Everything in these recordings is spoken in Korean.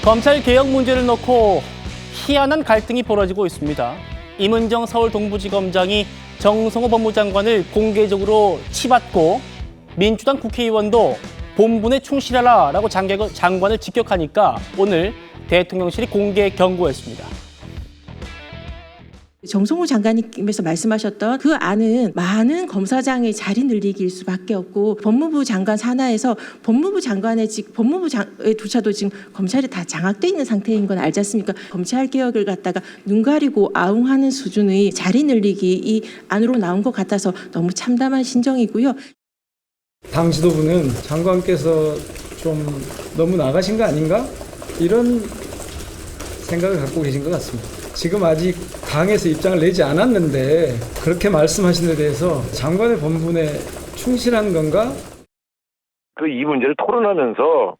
검찰 개혁 문제를 놓고 희한한 갈등이 벌어지고 있습니다. 임은정 서울동부지검장이 정성호 법무장관을 공개적으로 치받고 민주당 국회의원도 본분에 충실하라라고 장관을 직격하니까 오늘 대통령실이 공개 경고했습니다. 정성호 장관님께서 말씀하셨던 그 안은 많은 검사장의 자리 늘리기일 수밖에 없고 법무부 장관 산하에서 법무부 장관의조차도 지금 검찰이 다 장악돼 있는 상태인 건 알지 않습니까? 검찰 개혁을 갖다가 눈 가리고 아웅하는 수준의 자리 늘리기 이 안으로 나온 것 같아서 너무 참담한 심정이고요. 당 지도부는 장관께서 좀 너무 나가신 거 아닌가? 이런 생각을 갖고 계신 것 같습니다. 지금 아직 당에서 입장을 내지 않았는데 그렇게 말씀하신 데 대해서 장관의 본분에 충실한 건가? 이 문제를 토론하면서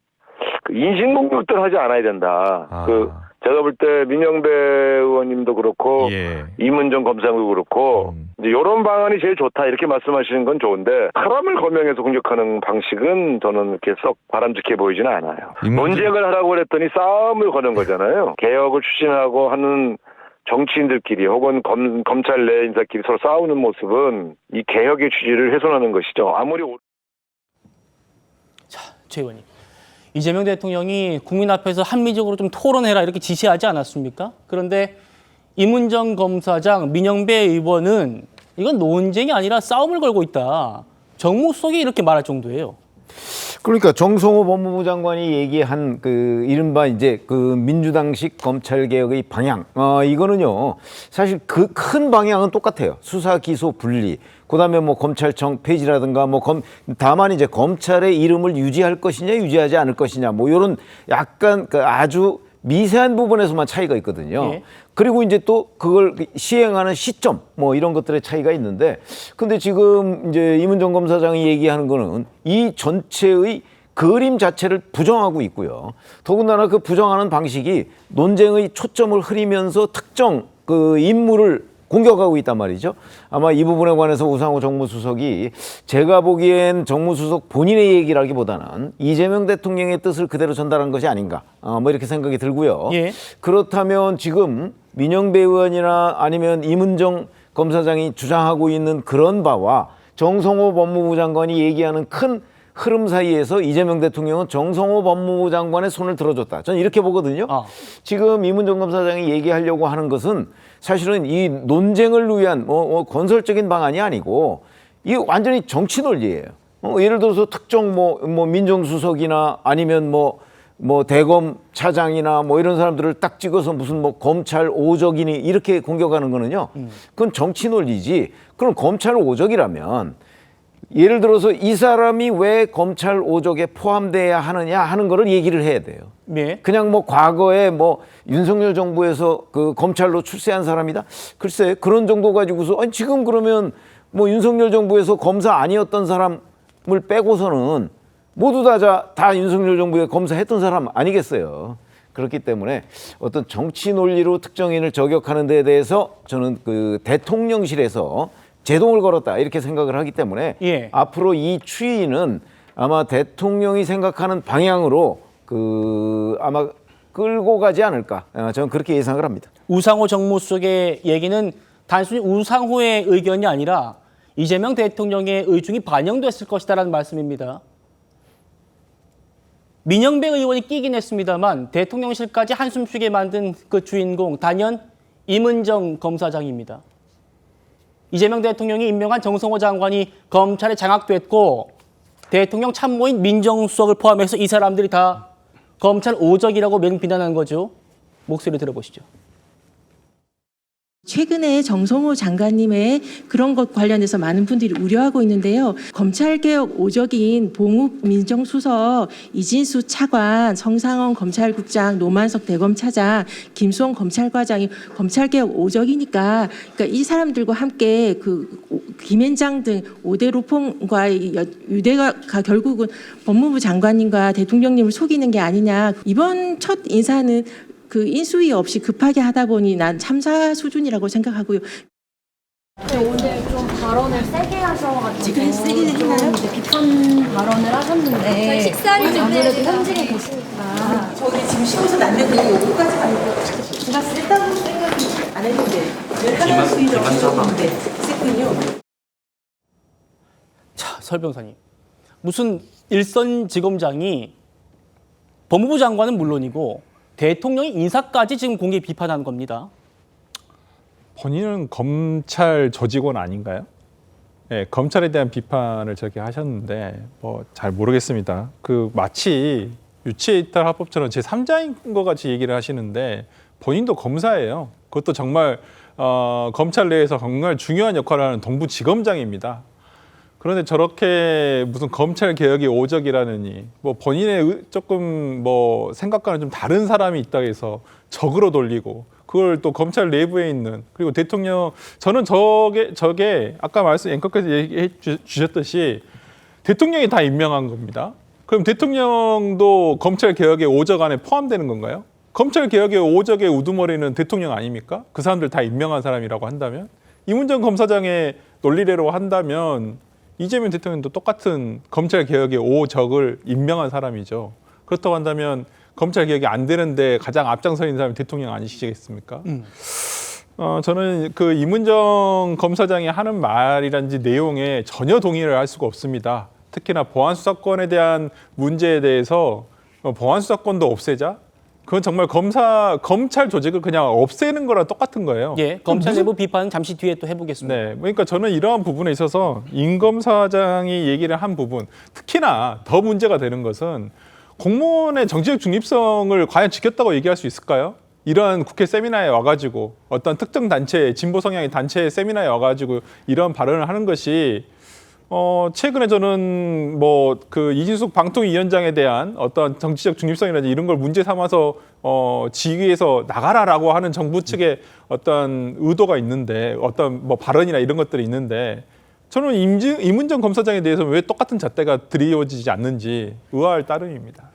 인신공격들 하지 않아야 된다. 제가 볼 때 민영배 의원님도 그렇고 임은정 검사도 그렇고 이제 이런 방안이 제일 좋다 이렇게 말씀하시는 건 좋은데 사람을 거명해서 공격하는 방식은 저는 이렇게 썩 바람직해 보이지는 않아요. 논쟁을 하라고 그랬더니 싸움을 거는 거잖아요. 개혁을 추진하고 하는 정치인들끼리 혹은 검찰 내 인사끼리 서로 싸우는 모습은 이 개혁의 취지를 훼손하는 것이죠. 아무리 자, 최 의원님. 이재명 대통령이 국민 앞에서 합리적으로 좀 토론해라 이렇게 지시하지 않았습니까? 그런데 임은정 검사장, 민영배 의원은 이건 논쟁이 아니라 싸움을 걸고 있다. 정무수석이 이렇게 말할 정도예요. 그러니까 정성호 법무부 장관이 얘기한 그 이른바 이제 그 민주당식 검찰 개혁의 방향, 이거는요 사실 그 큰 방향은 똑같아요. 수사 기소 분리, 그다음에 뭐 검찰청 폐지라든가 다만 이제 검찰의 이름을 유지할 것이냐 유지하지 않을 것이냐 뭐 이런 약간 그 아주 미세한 부분에서만 차이가 있거든요. 예. 그리고 이제 또 그걸 시행하는 시점 뭐 이런 것들의 차이가 있는데 근데 지금 이제 임은정 검사장이 얘기하는 거는 이 전체의 그림 자체를 부정하고 있고요. 더군다나 그 부정하는 방식이 논쟁의 초점을 흐리면서 특정 그 인물을 공격하고 있단 말이죠. 아마 이 부분에 관해서 우상호 정무수석이 제가 보기엔 정무수석 본인의 얘기라기보다는 이재명 대통령의 뜻을 그대로 전달한 것이 아닌가 뭐 이렇게 생각이 들고요. 예. 그렇다면 지금 민영배 의원이나 아니면 임은정 검사장이 주장하고 있는 그런 바와 정성호 법무부 장관이 얘기하는 큰 흐름 사이에서 이재명 대통령은 정성호 법무부 장관의 손을 들어줬다. 저는 이렇게 보거든요. 지금 임은정 검사장이 얘기하려고 하는 것은 사실은 이 논쟁을 위한 건설적인 방안이 아니고 이게 완전히 정치 논리예요. 예를 들어서 특정 민정수석이나 아니면 대검 차장이나 이런 사람들을 딱 찍어서 무슨 검찰 오적이니 이렇게 공격하는 거는요. 그건 정치 논리지. 그럼 검찰 오적이라면 예를 들어서 이 사람이 왜 검찰 오적에 포함돼야 하느냐 하는 거를 얘기를 해야 돼요. 네. 그냥 과거에 윤석열 정부에서 그 검찰로 출세한 사람이다? 글쎄 그런 정도 가지고서 아니 지금 그러면 윤석열 정부에서 검사 아니었던 사람을 빼고서는 모두 다 윤석열 정부에 검사했던 사람 아니겠어요. 그렇기 때문에 어떤 정치 논리로 특정인을 저격하는 데에 대해서 저는 그 대통령실에서 제동을 걸었다 이렇게 생각을 하기 때문에 앞으로 이 추이는 아마 대통령이 생각하는 방향으로 아마 끌고 가지 않을까 저는 그렇게 예상을 합니다. 우상호 정무수석의 얘기는 단순히 우상호의 의견이 아니라 이재명 대통령의 의중이 반영됐을 것이다라는 말씀입니다. 민영배 의원이 끼긴 했습니다만 대통령실까지 한숨 쉬게 만든 그 주인공 단연 임은정 검사장입니다. 이재명 대통령이 임명한 정성호 장관이 검찰에 장악됐고 대통령 참모인 민정수석을 포함해서 이 사람들이 다 검찰 오적이라고 맹비난한 거죠. 목소리 들어보시죠. 최근에 정성호 장관님의 그런 것 관련해서 많은 분들이 우려하고 있는데요. 검찰개혁 오적인 봉욱 민정수석, 이진수 차관, 성상원 검찰국장, 노만석 대검차장, 김수홍 검찰과장이 검찰개혁 오적이니까 이 사람들과 함께 김앤장 등 5대 로펌과의 유대가 결국은 법무부 장관님과 대통령님을 속이는 게 아니냐. 이번 첫 인사는 그 인수위 없이 급하게 하다 보니 난 참사 수준이라고 생각하고요. 네, 오늘 좀 발언을 세게 하셔가지고 지금 세게 좀 했나요? 이제 비판 발언을 하셨는데 저희 식사를 아무래도 현직에 계시니까 저희 지금 15분 안 되고 여기까지 가니까 제가 쓸다고 생각이 안 했는데 열다른 수위를 얻었는데 했군요. 자, 설 변호사님. 무슨 일선지검장이 법무부 장관은 물론이고 대통령의 인사까지 지금 공개 비판하는 겁니다. 본인은 검찰 조직원 아닌가요? 네, 검찰에 대한 비판을 저렇게 하셨는데 뭐 잘 모르겠습니다. 그 마치 유치이탈 합법처럼 제3자인 것 같이 얘기를 하시는데 본인도 검사예요. 그것도 정말 검찰 내에서 정말 중요한 역할을 하는 동부지검장입니다. 그런데 저렇게 무슨 검찰 개혁의 오적이라느니 뭐 본인의 조금 뭐 생각과는 좀 다른 사람이 있다 해서 적으로 돌리고 그걸 또 검찰 내부에 있는 그리고 대통령 저는 저게 아까 앵커께서 얘기해 주셨듯이 대통령이 다 임명한 겁니다. 그럼 대통령도 검찰 개혁의 오적 안에 포함되는 건가요? 검찰 개혁의 오적의 우두머리는 대통령 아닙니까? 그 사람들 다 임명한 사람이라고 한다면 이문정 검사장의 논리대로 한다면 이재명 대통령도 똑같은 검찰 개혁의 오적을 임명한 사람이죠. 그렇다고 한다면 검찰 개혁이 안 되는데 가장 앞장서 있는 사람이 대통령 아니시겠습니까? 저는 그 이문정 검사장이 하는 말이란지 내용에 전혀 동의를 할 수가 없습니다. 특히나 보안수사권에 대한 문제에 대해서 보안수사권도 없애자? 그건 정말 검찰 조직을 그냥 없애는 거랑 똑같은 거예요. 예, 검찰 내부 비판은 잠시 뒤에 또 해보겠습니다. 네, 그러니까 저는 이러한 부분에 있어서 임 검사장이 얘기를 한 부분, 특히나 더 문제가 되는 것은 공무원의 정치적 중립성을 과연 지켰다고 얘기할 수 있을까요? 이런 국회 세미나에 와가지고 어떤 특정 단체, 진보 성향의 단체 세미나에 와가지고 이런 발언을 하는 것이 최근에 저는 뭐 그 이진숙 방통위원장에 대한 어떤 정치적 중립성이라든지 이런 걸 문제 삼아서 지위에서 나가라라고 하는 정부 측의 어떤 의도가 있는데 어떤 뭐 발언이나 이런 것들이 있는데 저는 이문정 검사장에 대해서 왜 똑같은 잣대가 드리워지지 않는지 의아할 따름입니다.